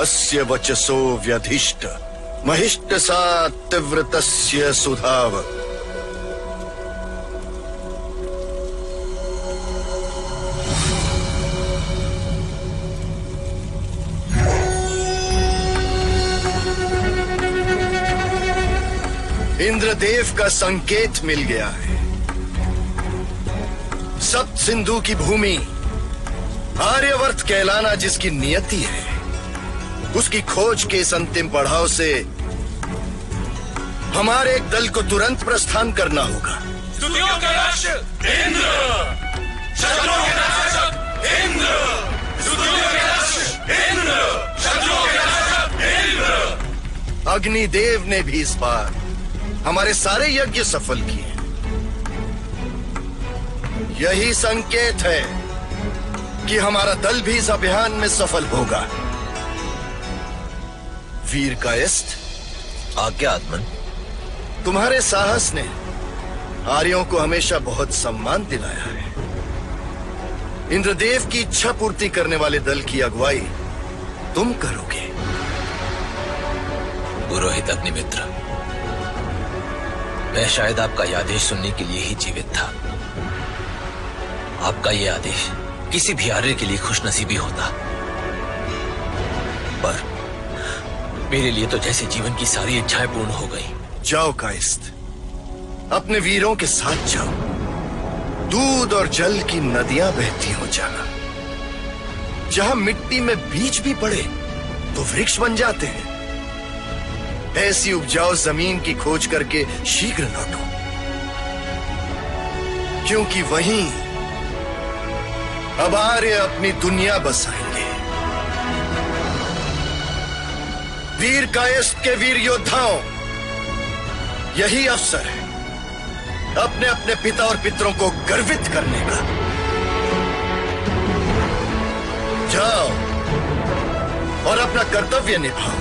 अस्य वचसो व्यधिष्ट महिष्ट सा तीव्रतस्य सुधाव। इंद्रदेव का संकेत मिल गया है। सप्त सिंधु की भूमि आर्यवर्त कहलाना जिसकी नियति है, उसकी खोज के इस अंतिम पड़ाव से हमारे एक दल को तुरंत प्रस्थान करना होगा। स्तुतियों का यश इंद्र, शत्रुओं के नाशक इंद्र, स्तुतियों का यश इंद्र, शत्रुओं के नाशक इंद्र। अग्निदेव ने भी इस बार हमारे सारे यज्ञ सफल किए। यही संकेत है कि हमारा दल भी इस अभियान में सफल होगा। वीर कायस्थ, आज्ञा आत्मन। तुम्हारे साहस ने आर्यों को हमेशा बहुत सम्मान दिलाया है। इंद्रदेव की इच्छा पूर्ति करने वाले दल की अगुवाई तुम करोगे। पुरोहित अग्निमित्र, मैं शायद आपका यह आदेश सुनने के लिए ही जीवित था। आपका यह आदेश किसी भी आर्य के लिए खुशनसीबी होता, पर मेरे लिए तो जैसे जीवन की सारी इच्छाएं पूर्ण हो गई। जाओ कायस्थ, अपने वीरों के साथ जाओ। दूध और जल की नदियां बहती हो जाना। जहां मिट्टी में बीज भी पड़े तो वृक्ष बन जाते हैं। ऐसी उपजाऊ जमीन की खोज करके शीघ्र लौटो, क्योंकि वहीं अब आर्य अपनी दुनिया बसाएंगे। वीर कायस्थ के वीर योद्धाओं, यही अवसर है अपने अपने पिता और पितरों को गर्वित करने का। जाओ और अपना कर्तव्य निभाओ।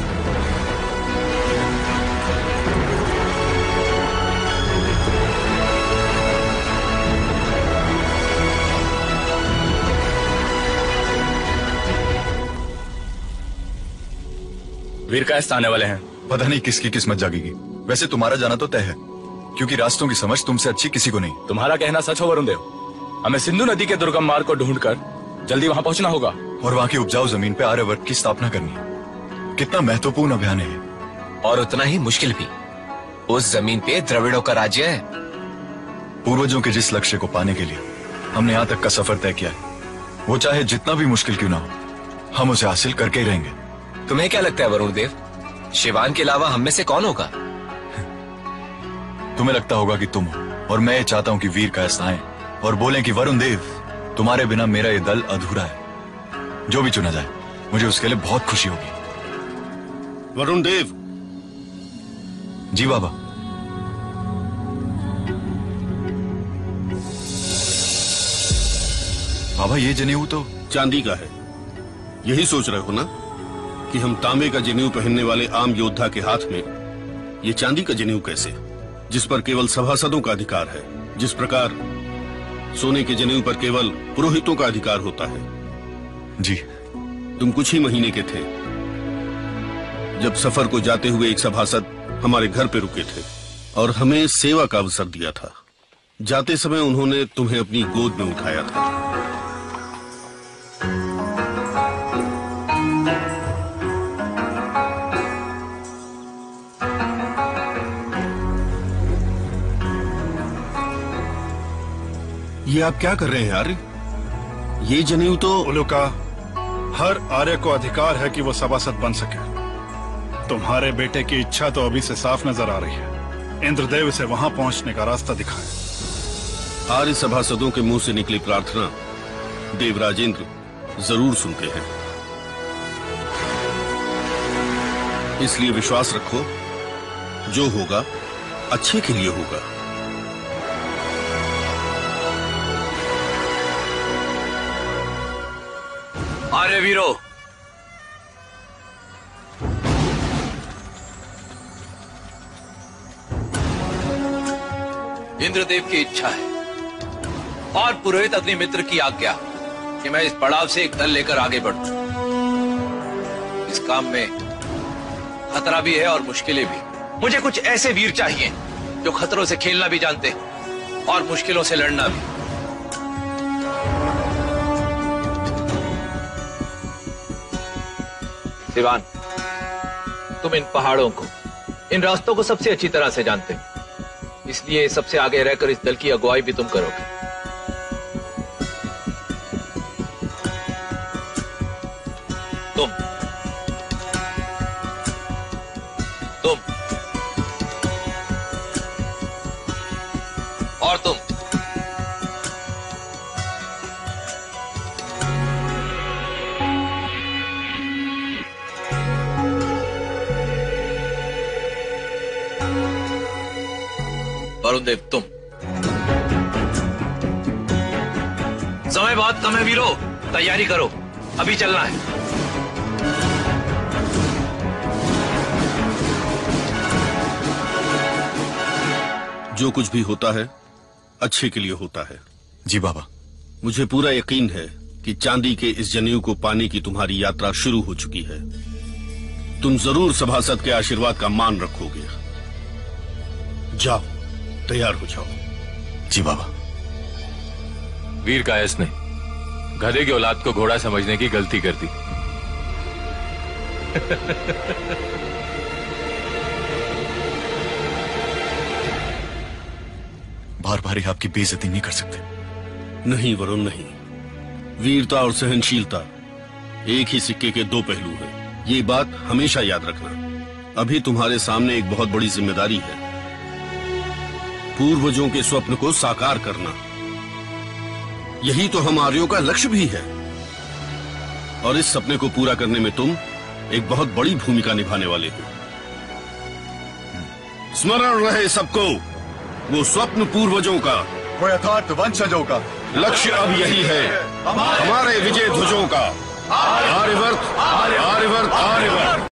वीर कायस्थ आने वाले हैं। पता नहीं किसकी किस्मत जागेगी। वैसे तुम्हारा जाना तो तय है, क्योंकि रास्तों की समझ तुमसे अच्छी किसी को नहीं। तुम्हारा कहना सच हो वरुण देव। हमें सिंधु नदी के दुर्गम मार्ग को ढूंढकर जल्दी वहां पहुंचना होगा और वहां की उपजाऊ जमीन पे आर्यवर्त की स्थापना करनी है। कितना महत्वपूर्ण अभियान है, और उतना ही मुश्किल भी। उस जमीन पे द्रविड़ों का राज्य है। पूर्वजों के जिस लक्ष्य को पाने के लिए हमने यहाँ तक का सफर तय किया है, वो चाहे जितना भी मुश्किल क्यों ना हो, हम उसे हासिल करके ही रहेंगे। तुम्हें क्या लगता है वरुण देव, शिवान के अलावा हम में से कौन होगा? तुम्हें लगता होगा कि तुम हो, और मैं ये चाहता हूँ कि वीर कायस्थ आएं और बोलें कि वरुण देव, तुम्हारे बिना मेरा ये दल अधूरा है। जो भी चुना जाए, मुझे उसके लिए बहुत खुशी होगी। वरुण देव। जी बाबा। बाबा, ये जनेऊ तो चांदी का है। यही सोच रहे हो ना कि हम तांबे का जनेऊ पहनने वाले आम योद्धा के हाथ में ये चांदी का जनेऊ कैसे, जिस पर केवल सभासदों का अधिकार है, जिस प्रकार सोने के जनेऊ पर केवल पुरोहितों का अधिकार होता है। जी। तुम कुछ ही महीने के थे जब सफर को जाते हुए एक सभासद हमारे घर पे रुके थे और हमें सेवा का अवसर दिया था। जाते समय उन्होंने तुम्हें अपनी गोद में उठाया था। ये आप क्या कर रहे हैं आर्य? ये जनेऊ तो उलूका, हर आर्य को अधिकार है कि वो सभासद बन सके। तुम्हारे बेटे की इच्छा तो अभी से साफ नजर आ रही है। इंद्रदेव से वहां पहुंचने का रास्ता दिखाए। आर्य सभासदों के मुंह से निकली प्रार्थना देवराज इंद्र जरूर सुनते हैं। इसलिए विश्वास रखो, जो होगा अच्छे के लिए होगा। आर्य वीरों, इंद्रदेव की इच्छा है और पुरोहित अग्निमित्र की आज्ञा कि मैं इस पड़ाव से एक दल लेकर आगे बढ़ूं। इस काम में खतरा भी है और मुश्किलें भी। मुझे कुछ ऐसे वीर चाहिए जो खतरों से खेलना भी जानते और मुश्किलों से लड़ना भी। सिवान, तुम इन पहाड़ों को, इन रास्तों को सबसे अच्छी तरह से जानते हो, इसलिए सबसे आगे रहकर इस दल की अगुवाई भी तुम करोगे। तुम और तुम वरुण देव, तुम। समय बहुत कम है वीरो, तैयारी करो, अभी चलना है। जो कुछ भी होता है अच्छे के लिए होता है। जी बाबा। मुझे पूरा यकीन है कि चांदी के इस जनेऊ को पाने की तुम्हारी यात्रा शुरू हो चुकी है। तुम जरूर सभासद के आशीर्वाद का मान रखोगे। जाओ, तैयार हो जाओ। जी बाबा। वीर कायस ने गधे की औलाद को घोड़ा समझने की गलती कर दी। बार बार आपकी बेइज्जती नहीं कर सकते। नहीं वरुण, नहीं। वीरता और सहनशीलता एक ही सिक्के के दो पहलू हैं। ये बात हमेशा याद रखना। अभी तुम्हारे सामने एक बहुत बड़ी जिम्मेदारी है, पूर्वजों के स्वप्न को साकार करना। यही तो हम आर्यों का लक्ष्य भी है, और इस सपने को पूरा करने में तुम एक बहुत बड़ी भूमिका निभाने वाले हो। स्मरण रहे सबको वो स्वप्न पूर्वजों का, वो यथार्थ वंशजों का। लक्ष्य अब यही है, हमारे विजय ध्वजों का। आर्यवर्त, आर्यवर्त, आर्यवर्त।